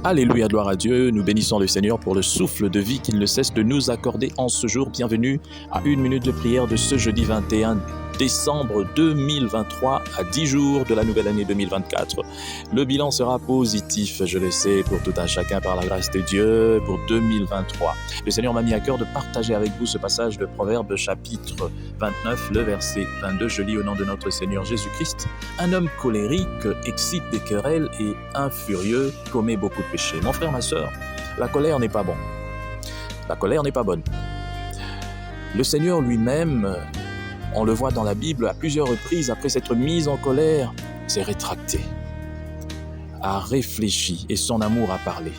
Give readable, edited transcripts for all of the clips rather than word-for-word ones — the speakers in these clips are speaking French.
Alléluia, gloire à Dieu. Nous bénissons le Seigneur pour le souffle de vie qu'il ne cesse de nous accorder en ce jour. Bienvenue à une minute de prière de ce jeudi 21 décembre 2023, à 10 jours de la nouvelle année 2024. Le bilan sera positif, je le sais, pour tout un chacun par la grâce de Dieu pour 2023. Le Seigneur m'a mis à cœur de partager avec vous ce passage de Proverbes chapitre 29, le verset 22. Je lis au nom de notre Seigneur Jésus-Christ. Un homme colérique excite des querelles et un furieux commet beaucoup de péchés. Mon frère, ma sœur, la colère n'est pas bon. La colère n'est pas bonne. Le Seigneur lui-même, on le voit dans la Bible à plusieurs reprises, après s'être mis en colère, s'est rétracté, a réfléchi et son amour a parlé.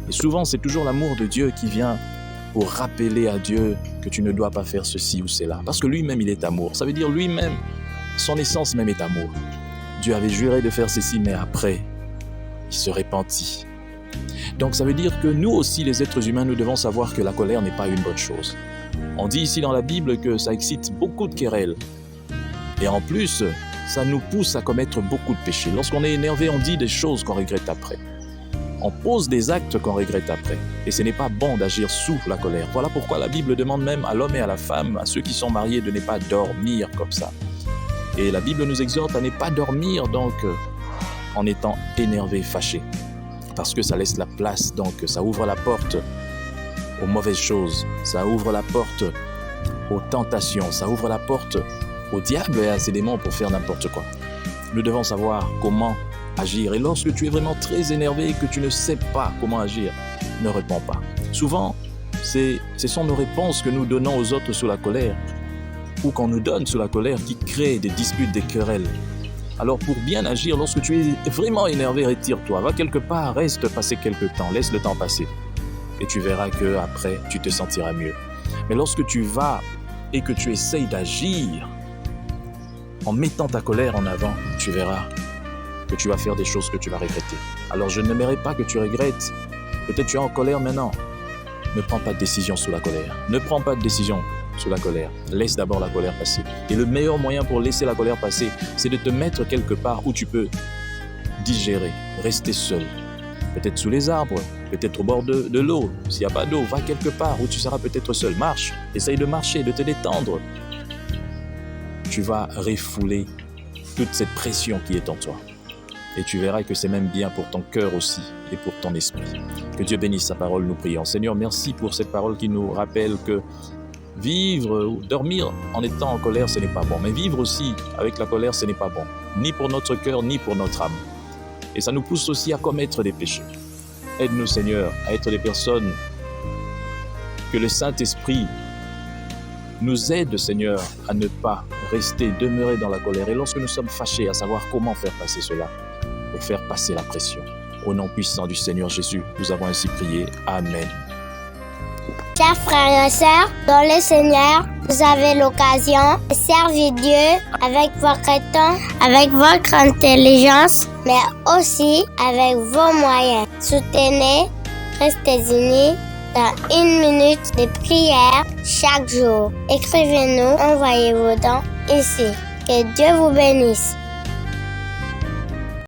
Et souvent, c'est toujours l'amour de Dieu qui vient pour rappeler à Dieu que tu ne dois pas faire ceci ou cela. Parce que lui-même, il est amour. Ça veut dire lui-même, son essence même est amour. Dieu avait juré de faire ceci, mais après, il se repentit. Donc ça veut dire que nous aussi, les êtres humains, nous devons savoir que la colère n'est pas une bonne chose. On dit ici dans la Bible que ça excite beaucoup de querelles. Et en plus, ça nous pousse à commettre beaucoup de péchés. Lorsqu'on est énervé, on dit des choses qu'on regrette après. On pose des actes qu'on regrette après. Et ce n'est pas bon d'agir sous la colère. Voilà pourquoi la Bible demande même à l'homme et à la femme, à ceux qui sont mariés, de ne pas dormir comme ça. Et la Bible nous exhorte à ne pas dormir donc en étant énervé, fâché. Parce que ça laisse la place, donc ça ouvre la porte aux mauvaises choses, ça ouvre la porte aux tentations, ça ouvre la porte au diable et à ses démons pour faire n'importe quoi. Nous devons savoir comment agir. Et lorsque tu es vraiment très énervé et que tu ne sais pas comment agir, ne réponds pas. Souvent, ce sont nos réponses que nous donnons aux autres sous la colère ou qu'on nous donne sous la colère qui créent des disputes, des querelles. Alors pour bien agir, lorsque tu es vraiment énervé, retire-toi, va quelque part, reste passer quelque temps, laisse le temps passer. Et tu verras qu'après, tu te sentiras mieux. Mais lorsque tu vas et que tu essayes d'agir en mettant ta colère en avant, tu verras que tu vas faire des choses que tu vas regretter. Alors je n'aimerais pas que tu regrettes. Peut-être tu es en colère maintenant. Ne prends pas de décision sous la colère. Ne prends pas de décision sous la colère. Laisse d'abord la colère passer. Et le meilleur moyen pour laisser la colère passer, c'est de te mettre quelque part où tu peux digérer, rester seul. Peut-être sous les arbres, peut-être au bord de l'eau. S'il n'y a pas d'eau, va quelque part où tu seras peut-être seul. Marche, essaye de marcher, de te détendre. Tu vas refouler toute cette pression qui est en toi. Et tu verras que c'est même bien pour ton cœur aussi et pour ton esprit. Que Dieu bénisse sa parole, nous prions. Seigneur, merci pour cette parole qui nous rappelle que vivre ou dormir en étant en colère, ce n'est pas bon. Mais vivre aussi avec la colère, ce n'est pas bon. Ni pour notre cœur, ni pour notre âme. Et ça nous pousse aussi à commettre des péchés. Aide-nous, Seigneur, à être des personnes que le Saint-Esprit nous aide, Seigneur, à ne pas rester, demeurer dans la colère. Et lorsque nous sommes fâchés, à savoir comment faire passer cela, pour faire passer la pression. Au nom puissant du Seigneur Jésus, nous avons ainsi prié. Amen. Chers frères et sœurs, dans le Seigneur, vous avez l'occasion de servir Dieu avec votre temps, avec votre intelligence, mais aussi avec vos moyens. Soutenez, restez unis dans une minute de prière chaque jour. Écrivez-nous, envoyez vos dons ici. Que Dieu vous bénisse.